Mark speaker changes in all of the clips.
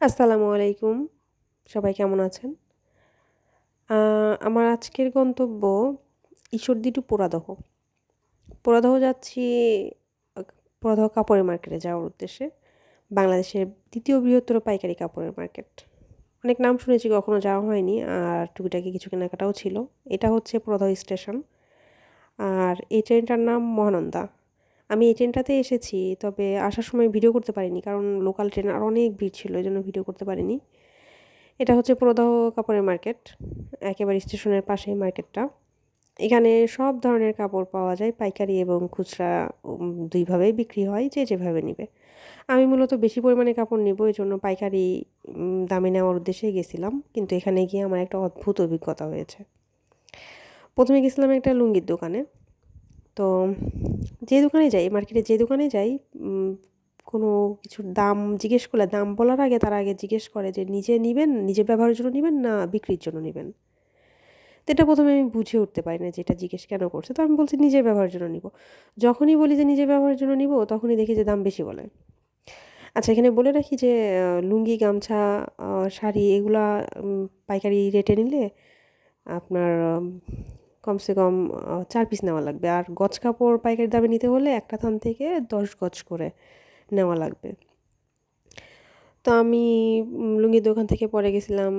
Speaker 1: আসসালামু আলাইকুম। সবাই কেমন আছেন? আ আমার আজকের গন্তব্য ঈশ্বরদী টু পোড়াদহ। পোড়াদহ যাচ্ছি আ পোড়াদহ কাপড়ের মার্কেটে যাওয়ার উদ্দেশ্যে। বাংলাদেশের ২য় বৃহত্তর পাইকারি কাপড়ের মার্কেট। অনেক নাম শুনেছি, কখনো যাওয়া হয়নি। আর টুকিটাকি কিছু কেনাকাটাও ছিল। এটা হচ্ছে পোড়াদহ স্টেশন। আর এই ট্রেনটার নাম মহানন্দা। আমি এই ট্রেনটাতে এসেছি, তবে আসার সময় ভিডিও করতে পারিনি। কারণ লোকাল ট্রেন আর অনেক ভিড় ছিল, এজন্য ভিডিও করতে পারিনি। এটা হচ্ছে পোড়াদহ কাপড়ের মার্কেট। একেবারে স্টেশনের পাশেই মার্কেটটা। এখানে সব ধরনের কাপড় পাওয়া যায়, পাইকারি এবং খুচরা ২ ভাবেই বিক্রি হয়, যে যেভাবে নিবে। আমি মূলত বেশি পরিমাণে কাপড় নিবো, এজন্য পাইকারি দামে নেওয়ার উদ্দেশ্যেই গেছিলাম। কিন্তু এখানে গিয়ে আমার একটা অদ্ভুত অভিজ্ঞতা হয়েছে। ১ম এ গেছিলাম একটা লুঙ্গির দোকানে। তো যে দোকানে যাই, মার্কেটে যে দোকানে যাই, উম কোনো কিছুর দাম জিজ্ঞেস করলে দাম বলার আগে তারা আগে জিজ্ঞেস করে যে নিজে নিবেন, নিজের ব্যবহারের জন্য নিবেন না বিক্রির জন্য নিবেন? তো এটা ১ম এ আমি বুঝে উঠতে পারি না যে এটা জিজ্ঞেস কেন করছে? তো আমি বলছি নিজের ব্যবহারের জন্য নিবো। যখনই বলি যে নিজের ব্যবহারের জন্য নিবো, তখনই দেখি যে দাম বেশি বলে। আচ্ছা, এখানে বলে রাখি যে লুঙ্গি, গামছা, আ শাড়ি এগুলা পাইকারি রেটে নিলে আপনার কমসে কম ৪ পিস নেওয়া লাগবে। আর গজ কাপড় পাইকারি দামে নিতে হলে একটা থান থেকে ১০ গজ করে নেওয়া লাগবে। তো আমি লুঙ্গির দোকান থেকে পরে গেছিলাম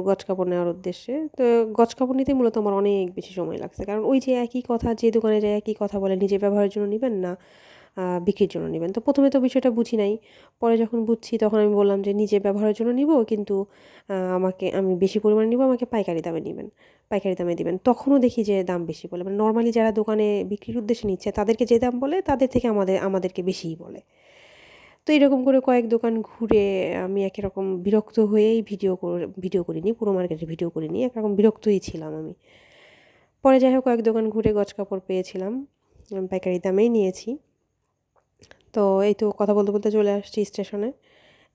Speaker 1: গজ কাপড় নেওয়ার উদ্দেশ্যে। তো গজ কাপড় নিতে মূলত আমার অনেক বেশি সময় লাগছে। কারণ ওই যে একই কথা, যে দোকানে যাই একই কথা বলে, নিজের ব্যবহারের জন্য নিবেন না বিক্রির জন্য নিবেন। তো ১ম এ তো বিষয়টা বুঝি নাই। পরে যখন বুঝছি তখন আমি বললাম যে নিজের ব্যবহারের জন্য নিবো, কিন্তু আমি বেশি পরিমাণে নিবো, আমাকে পাইকারি দামে নিবেন। পাইকারি দামে দিবেন। তখনও দেখি যে দাম বেশি বলে। মানে নরমালি যারা দোকানে বিক্রির উদ্দেশ্যে নিচ্ছে তাদেরকে যে দাম বলে তাদের থেকে আমাদেরকে বেশিই বলে। তো এরকম করে কয়েক দোকান ঘুরে আমি একরকম বিরক্ত হয়েই ভিডিও করিনি। পুরো মার্কেটে ভিডিও করিনি। একরকম বিরক্তই ছিলাম আমি। পরে যাই হোক কয়েক দোকান ঘুরে গজ কাপড় পেয়েছিলাম। পাইকারি দামেই নিয়েছি। তো এই তো কথা বলতে, বলতে চলে আসছি স্টেশনে।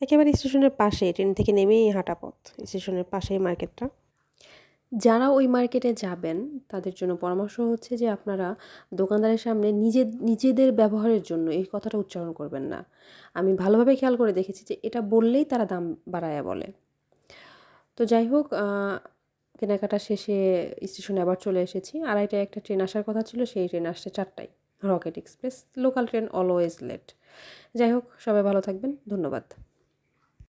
Speaker 1: একেবারে স্টেশনের পাশে, ট্রেন থেকে নেমেই হাঁটা পথ। স্টেশনের পাশেই মার্কেটটা। যারা ওই মার্কেটে যাবেন তাদের জন্য পরামর্শ হচ্ছে যে আপনারা দোকানদারের সামনে নিজেদের ব্যবহারের জন্য এই কথাটা উচ্চারণ করবেন না। আমি ভালোভাবে খেয়াল করে দেখেছি যে এটা বললেই তারা দাম বাড়ায়া বলে। তো যাই হোক কেনাকাটা শেষে স্টেশনে আবার চলে এসেছি। ২:৩০টায় একটা ট্রেন আসার কথা ছিল, সেই ট্রেন আসছে ৪টায়। Rocket express local train always late. যাই হোক সবাই ভালো থাকবেন। ধন্যবাদ।